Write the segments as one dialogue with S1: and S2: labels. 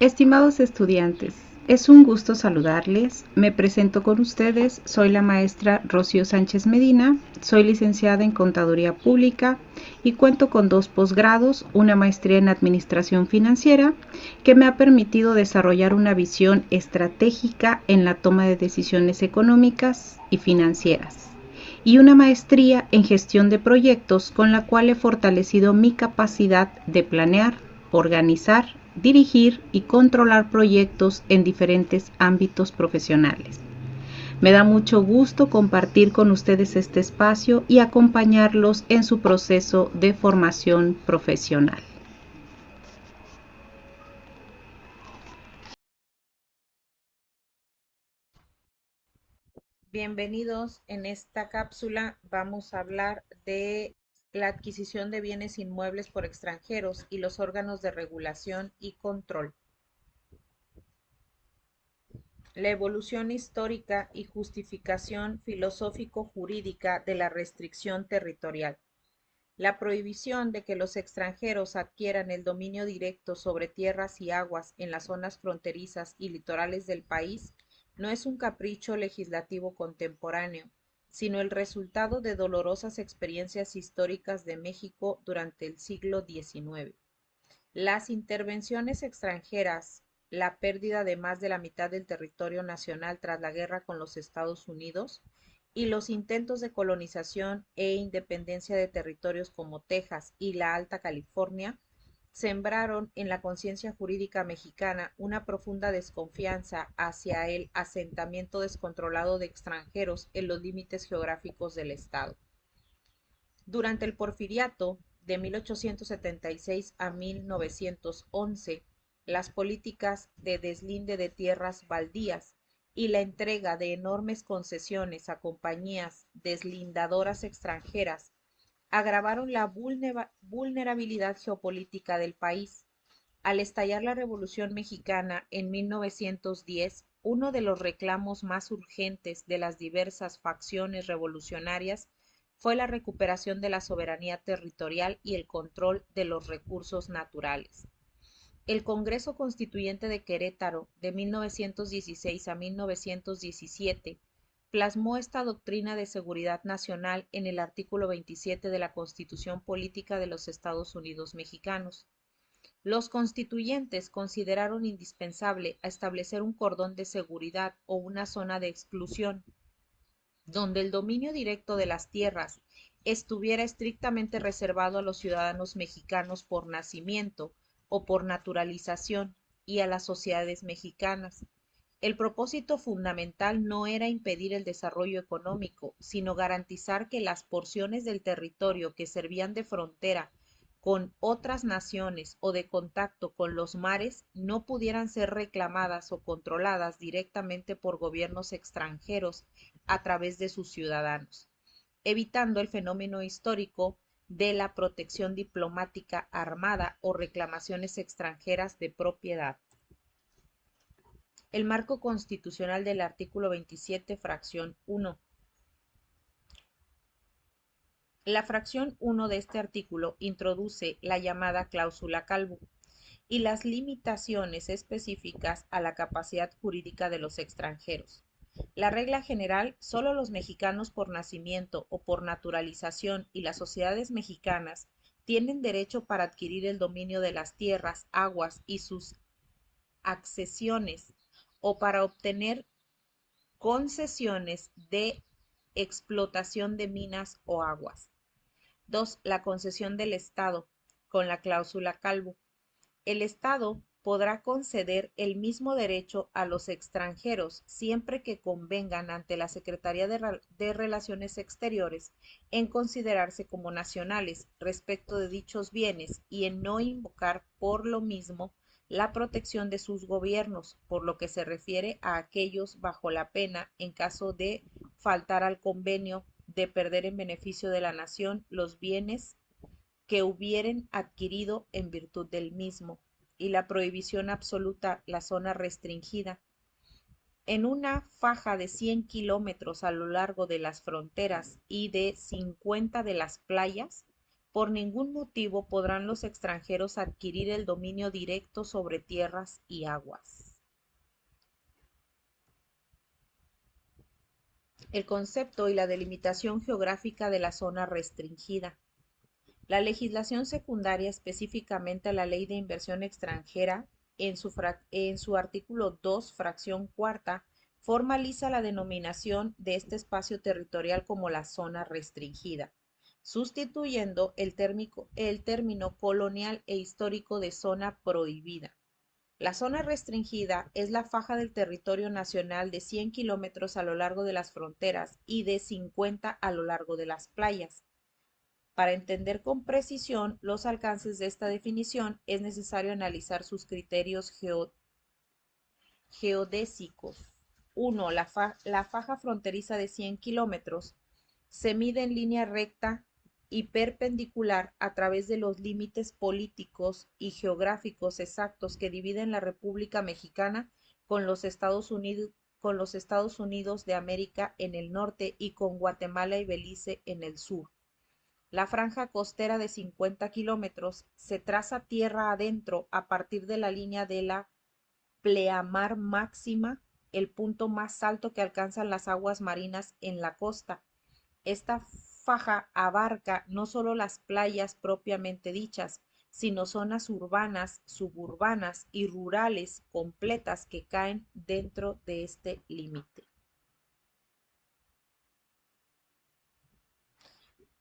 S1: Estimados estudiantes, es un gusto saludarles. Me presento con ustedes. Soy la maestra Rocío Sánchez Medina. Soy licenciada en Contaduría Pública y cuento con 2 posgrados, una maestría en Administración Financiera, que me ha permitido desarrollar una visión estratégica en la toma de decisiones económicas y financieras, y una maestría en Gestión de Proyectos, con la cual he fortalecido mi capacidad de planear, organizar, dirigir y controlar proyectos en diferentes ámbitos profesionales. Me da mucho gusto compartir con ustedes este espacio y acompañarlos en su proceso de formación profesional.
S2: Bienvenidos. En esta cápsula vamos a hablar de la adquisición de bienes inmuebles por extranjeros y los órganos de regulación y control. La evolución histórica y justificación filosófico-jurídica de la restricción territorial. La prohibición de que los extranjeros adquieran el dominio directo sobre tierras y aguas en las zonas fronterizas y litorales del país no es un capricho legislativo contemporáneo, sino el resultado de dolorosas experiencias históricas de México durante el siglo XIX. Las intervenciones extranjeras, la pérdida de más de la mitad del territorio nacional tras la guerra con los Estados Unidos y los intentos de colonización e independencia de territorios como Texas y la Alta California sembraron en la conciencia jurídica mexicana una profunda desconfianza hacia el asentamiento descontrolado de extranjeros en los límites geográficos del Estado. Durante el Porfiriato, de 1876 a 1911, las políticas de deslinde de tierras baldías y la entrega de enormes concesiones a compañías deslindadoras extranjeras agravaron la vulnerabilidad geopolítica del país. Al estallar la Revolución Mexicana en 1910, uno de los reclamos más urgentes de las diversas facciones revolucionarias fue la recuperación de la soberanía territorial y el control de los recursos naturales. El Congreso Constituyente de Querétaro de 1916 a 1917 plasmó esta doctrina de seguridad nacional en el artículo 27 de la Constitución Política de los Estados Unidos Mexicanos. Los constituyentes consideraron indispensable establecer un cordón de seguridad o una zona de exclusión, donde el dominio directo de las tierras estuviera estrictamente reservado a los ciudadanos mexicanos por nacimiento o por naturalización y a las sociedades mexicanas. El propósito fundamental no era impedir el desarrollo económico, sino garantizar que las porciones del territorio que servían de frontera con otras naciones o de contacto con los mares no pudieran ser reclamadas o controladas directamente por gobiernos extranjeros a través de sus ciudadanos, evitando el fenómeno histórico de la protección diplomática armada o reclamaciones extranjeras de propiedad. El marco constitucional del artículo 27, fracción 1. La fracción 1 de este artículo introduce la llamada cláusula Calvo y las limitaciones específicas a la capacidad jurídica de los extranjeros. La regla general, solo los mexicanos por nacimiento o por naturalización y las sociedades mexicanas tienen derecho para adquirir el dominio de las tierras, aguas y sus accesiones o para obtener concesiones de explotación de minas o aguas. 2. La concesión del Estado, con la cláusula Calvo. El Estado podrá conceder el mismo derecho a los extranjeros siempre que convengan ante la Secretaría de Relaciones Exteriores en considerarse como nacionales respecto de dichos bienes y en no invocar por lo mismo la protección de sus gobiernos, por lo que se refiere a aquellos bajo la pena, en caso de faltar al convenio, de perder en beneficio de la nación los bienes que hubieren adquirido en virtud del mismo, y la prohibición absoluta, la zona restringida. En una faja de 100 kilómetros a lo largo de las fronteras y de 50 de las playas, Por ningún motivo podrán los extranjeros adquirir el dominio directo sobre tierras y aguas. El concepto y la delimitación geográfica de la zona restringida. La legislación secundaria, específicamente la Ley de Inversión Extranjera, en su artículo 2, fracción cuarta, formaliza la denominación de este espacio territorial como la zona restringida, sustituyendo el término colonial e histórico de zona prohibida. La zona restringida es la faja del territorio nacional de 100 kilómetros a lo largo de las fronteras y de 50 a lo largo de las playas. Para entender con precisión los alcances de esta definición, es necesario analizar sus criterios geodésicos. 1. La faja fronteriza de 100 kilómetros se mide en línea recta y perpendicular a través de los límites políticos y geográficos exactos que dividen la República Mexicana con los Estados Unidos de América en el norte y con Guatemala y Belice en el sur. La franja costera de 50 kilómetros se traza tierra adentro a partir de la línea de la pleamar máxima, el punto más alto que alcanzan las aguas marinas en la costa. Esta faja abarca no solo las playas propiamente dichas, sino zonas urbanas, suburbanas y rurales completas que caen dentro de este límite.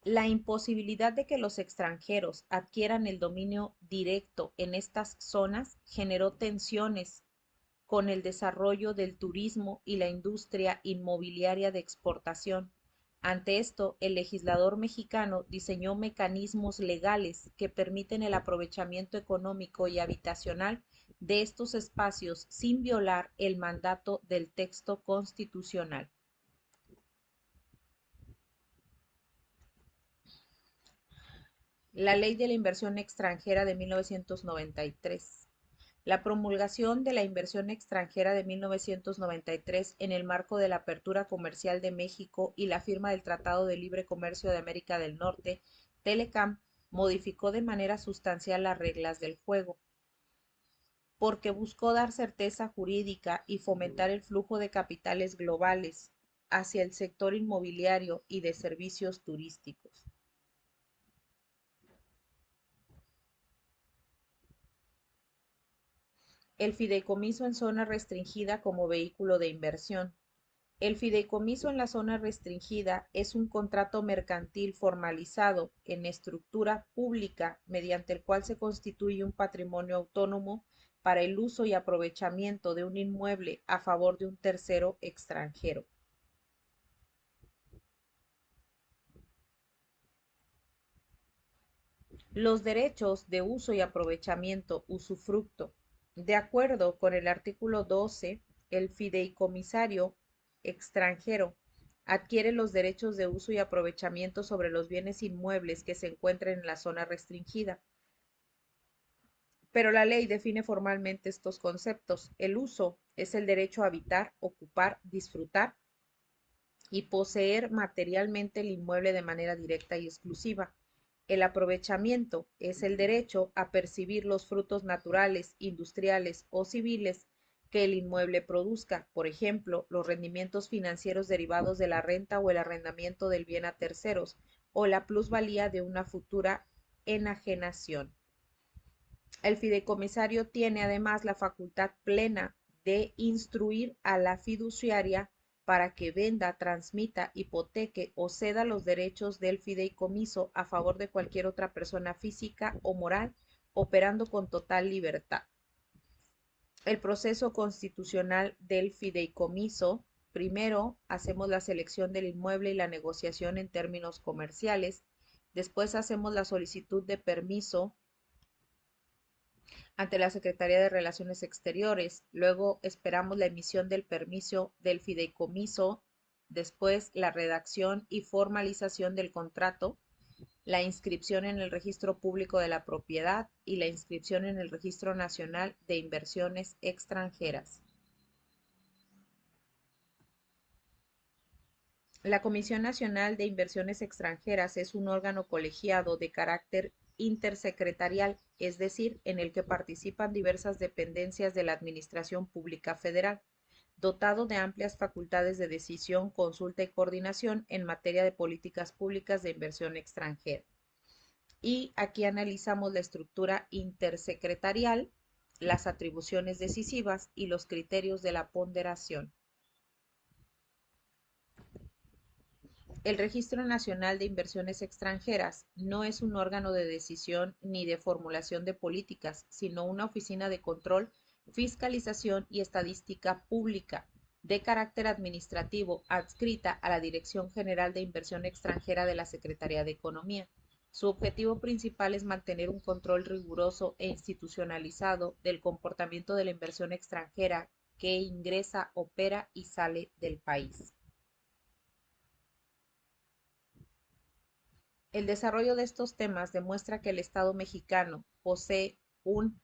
S2: La imposibilidad de que los extranjeros adquieran el dominio directo en estas zonas generó tensiones con el desarrollo del turismo y la industria inmobiliaria de exportación. Ante esto, el legislador mexicano diseñó mecanismos legales que permiten el aprovechamiento económico y habitacional de estos espacios sin violar el mandato del texto constitucional. La Ley de la Inversión Extranjera de 1993. La promulgación de la inversión extranjera de 1993 en el marco de la apertura comercial de México y la firma del Tratado de Libre Comercio de América del Norte, Telecam, modificó de manera sustancial las reglas del juego, porque buscó dar certeza jurídica y fomentar el flujo de capitales globales hacia el sector inmobiliario y de servicios turísticos. El fideicomiso en zona restringida como vehículo de inversión. El fideicomiso en la zona restringida es un contrato mercantil formalizado en estructura pública mediante el cual se constituye un patrimonio autónomo para el uso y aprovechamiento de un inmueble a favor de un tercero extranjero. Los derechos de uso y aprovechamiento usufructo. De acuerdo con el artículo 12, el fideicomisario extranjero adquiere los derechos de uso y aprovechamiento sobre los bienes inmuebles que se encuentren en la zona restringida. Pero la ley define formalmente estos conceptos. El uso es el derecho a habitar, ocupar, disfrutar y poseer materialmente el inmueble de manera directa y exclusiva. El aprovechamiento es el derecho a percibir los frutos naturales, industriales o civiles que el inmueble produzca, por ejemplo, los rendimientos financieros derivados de la renta o el arrendamiento del bien a terceros, o la plusvalía de una futura enajenación. El fideicomisario tiene además la facultad plena de instruir a la fiduciaria para que venda, transmita, hipoteque o ceda los derechos del fideicomiso a favor de cualquier otra persona física o moral, operando con total libertad. El proceso constitucional del fideicomiso. Primero, hacemos la selección del inmueble y la negociación en términos comerciales. Después hacemos la solicitud de permiso ante la Secretaría de Relaciones Exteriores. Luego esperamos la emisión del permiso del fideicomiso, después la redacción y formalización del contrato, la inscripción en el Registro Público de la Propiedad y la inscripción en el Registro Nacional de Inversiones Extranjeras. La Comisión Nacional de Inversiones Extranjeras es un órgano colegiado de carácter intersecretarial, es decir, en el que participan diversas dependencias de la Administración Pública Federal, dotado de amplias facultades de decisión, consulta y coordinación en materia de políticas públicas de inversión extranjera. Y aquí analizamos la estructura intersecretarial, las atribuciones decisivas y los criterios de la ponderación. El Registro Nacional de Inversiones Extranjeras no es un órgano de decisión ni de formulación de políticas, sino una oficina de control, fiscalización y estadística pública de carácter administrativo adscrita a la Dirección General de Inversión Extranjera de la Secretaría de Economía. Su objetivo principal es mantener un control riguroso e institucionalizado del comportamiento de la inversión extranjera que ingresa, opera y sale del país. El desarrollo de estos temas demuestra que el Estado mexicano posee un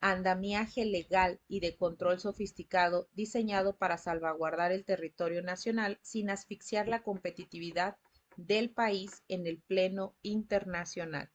S2: andamiaje legal y de control sofisticado diseñado para salvaguardar el territorio nacional sin asfixiar la competitividad del país en el pleno internacional.